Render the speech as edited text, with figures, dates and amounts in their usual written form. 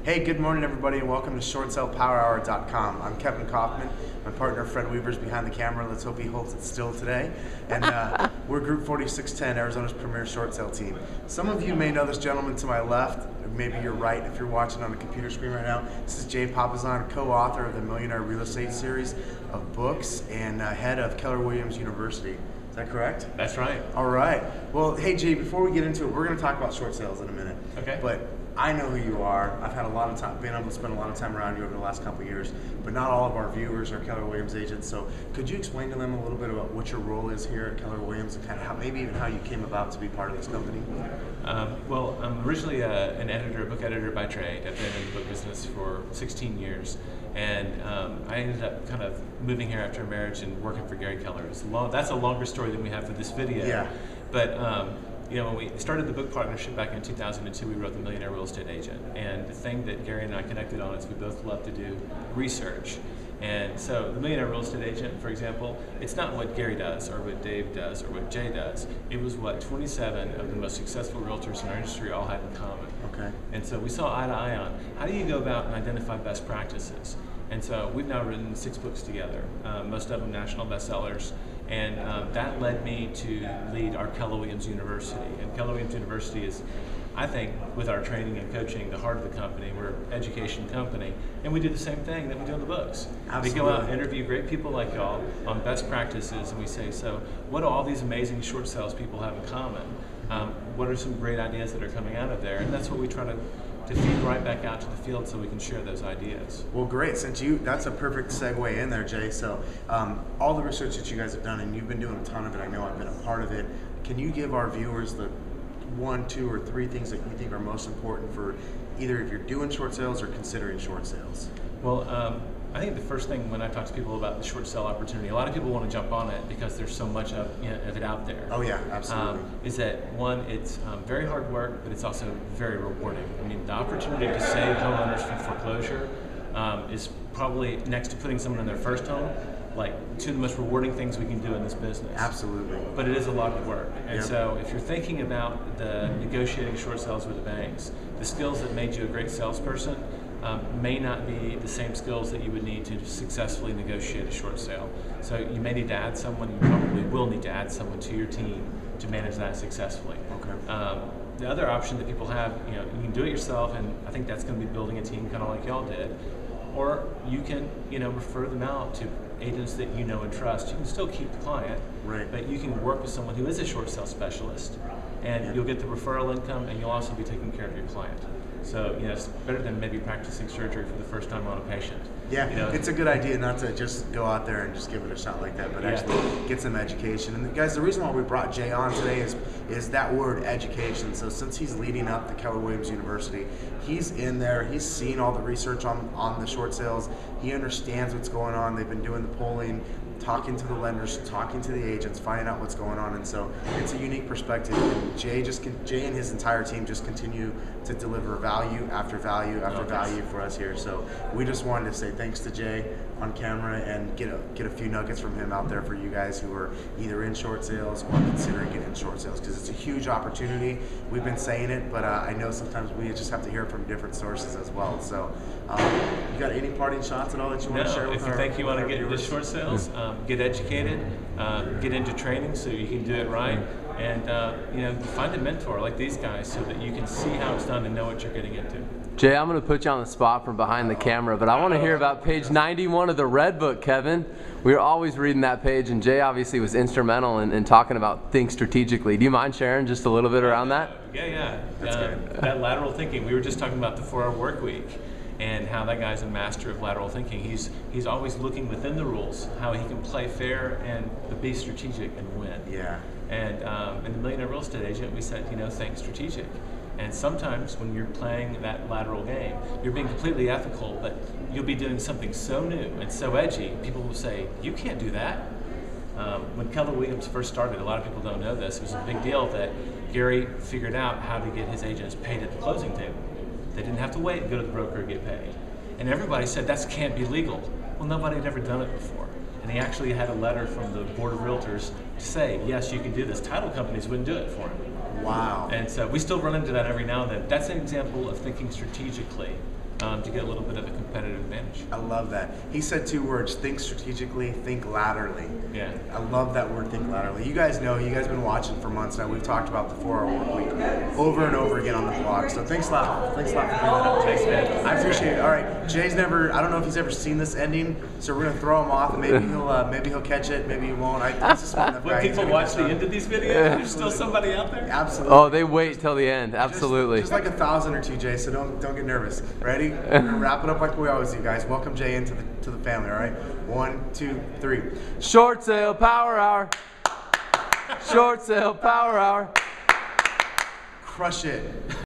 Hey, good morning everybody and welcome to ShortSalePowerHour.com. I'm Kevin Kaufman. My partner Fred Weaver's behind the camera. Let's hope he holds it still today. And we're Group 4610, Arizona's premier short sale team. Some of you may know this gentleman to my left, or maybe you're right if you're watching on the computer screen right now. This is Jay Papasan, co-author of the Millionaire real estate series of books and head of Keller University. Is that correct? That's right. All right. Well, hey Jay, before we get into it, we're going to talk about short sales in a minute. Okay. But I know who you are. I've had a lot of time, been able to spend a lot of time around you over the last couple of years, but not all of our viewers are Keller Williams agents. So could you explain to them a little bit about what your role is here at Keller Williams and kind of how, maybe even how you came about to be part of this company? Well, I'm originally an editor, a book editor by trade. I've been in the book business for 16 years. And I ended up kind of moving here after marriage and working for Gary Keller. That's a longer story than we have for this video. Yeah. But you know, when we started the book partnership back in 2002, we wrote The Millionaire Real Estate Agent. And the thing that Gary and I connected on is we both love to do research. And so The Millionaire Real Estate Agent, for example, it's not what Gary does or what Dave does or what Jay does. It was what 27 of the most successful realtors in our industry all had in common. Okay. And so we saw eye to eye on how do you go about and identify best practices. And so we've now written 6 books together, most of them national bestsellers. And that led me to lead our Keller Williams University. And Keller Williams University is, I think, with our training and coaching, the heart of the company. We're an education company. And we do the same thing that we do in the books. Absolutely. We go out and interview great people like y'all on best practices. And we say, so what do all these amazing short sales people have in common? What are some great ideas that are coming out of there? And that's what we try to feed right back out to the field so we can share those ideas. Well, great. That's a perfect segue in there, Jay. So all the research that you guys have done, and you've been doing a ton of it, I know I've been a part of it. Can you give our viewers the 1, 2, or 3 things that you think are most important for either if you're doing short sales or considering short sales? Well, I think the first thing when I talk to people about the short sale opportunity, a lot of people want to jump on it because there's so much of it out there. Oh yeah, absolutely. Is that one, it's very hard work, but it's also very rewarding. I mean, the opportunity to save homeowners from foreclosure is probably next to putting someone in their first home, like 2 of the most rewarding things we can do in this business. Absolutely. But it is a lot of work. And Yep. so if you're thinking about the negotiating short sales with the banks, the skills that made you a great salesperson may not be the same skills that you would need to successfully negotiate a short sale. So you may need to add someone, you probably will need to add someone to your team to manage that successfully. Okay. The other option that people have, you can do it yourself, and I think that's going to be building a team kind of like y'all did. Or you can, refer them out to agents that you know and trust. You can still keep the client, right, but you can work with someone who is a short sale specialist, and you'll get the referral income, and you'll also be taking care of your client. So, it's better than maybe practicing surgery for the first time on a patient. Yeah, it's a good idea not to just go out there and just give it a shot like that, but actually get some education. And guys, the reason why we brought Jay on today is that word education. So since he's leading up the Keller Williams University, he's in there, he's seen all the research on the short sales, he understands what's going on, they've been doing the polling, talking to the lenders, talking to the agents, finding out what's going on, and so it's a unique perspective. And Jay and his entire team just continue to deliver value after value after value for us here. So we just wanted to say thanks to Jay on camera and get a few nuggets from him out there for you guys who are either in short sales or considering getting in short sales, because it's a huge opportunity. We've been saying it, but I know sometimes we just have to hear it from different sources as well. So you got any parting shots at all that you want to share with us? If you think you want to get into short sales, get educated, get into training so you can do it right, and find a mentor like these guys so that you can see how it's done and know what you're getting into. Jay, I'm going to put you on the spot from behind the camera, but I want to hear about page 91 of the Red Book, Kevin. We were always reading that page, and Jay obviously was instrumental in talking about think strategically. Do you mind sharing just a little bit around that? Yeah. That lateral thinking. We were just talking about the 4-hour work week and how that guy's a master of lateral thinking. He's always looking within the rules, how he can play fair and be strategic and win. Yeah. And in the Millionaire Real Estate Agent, we said, think strategic. And sometimes when you're playing that lateral game, you're being completely ethical, but you'll be doing something so new and so edgy, people will say, you can't do that. When Keller Williams first started, a lot of people don't know this, it was a big deal that Gary figured out how to get his agents paid at the closing table. They didn't have to wait and go to the broker and get paid. And everybody said, that can't be legal. Well, nobody had ever done it before. And he actually had a letter from the Board of Realtors to say, yes, you can do this. Title companies wouldn't do it for him. Wow. And so we still run into that every now and then. That's an example of thinking strategically to get a little bit of a competitive advantage. I love that. He said 2 words: think strategically, think laterally. Yeah. I love that word, think laterally. You guys know, you guys have been watching for months now. We've talked about the 4-hour work week over and over again on the blog. So thanks a lot. Thanks a lot for bringing that up. Thanks, man. I appreciate it. All right, Jay's never, I don't know if he's ever seen this ending, so we're gonna throw him off. Maybe he'll catch it, maybe he won't. He's a smart enough When guy. people watch the end of these videos, there's still somebody out there? Absolutely. Oh, they wait till the end. Absolutely. Just like 1,000 or 2, Jay, so don't get nervous. Ready? We're gonna wrap it up like we always do, guys. Welcome Jay into the family, all right? 1, 2, 3. Short sale power hour. Short sale power hour. Crush it.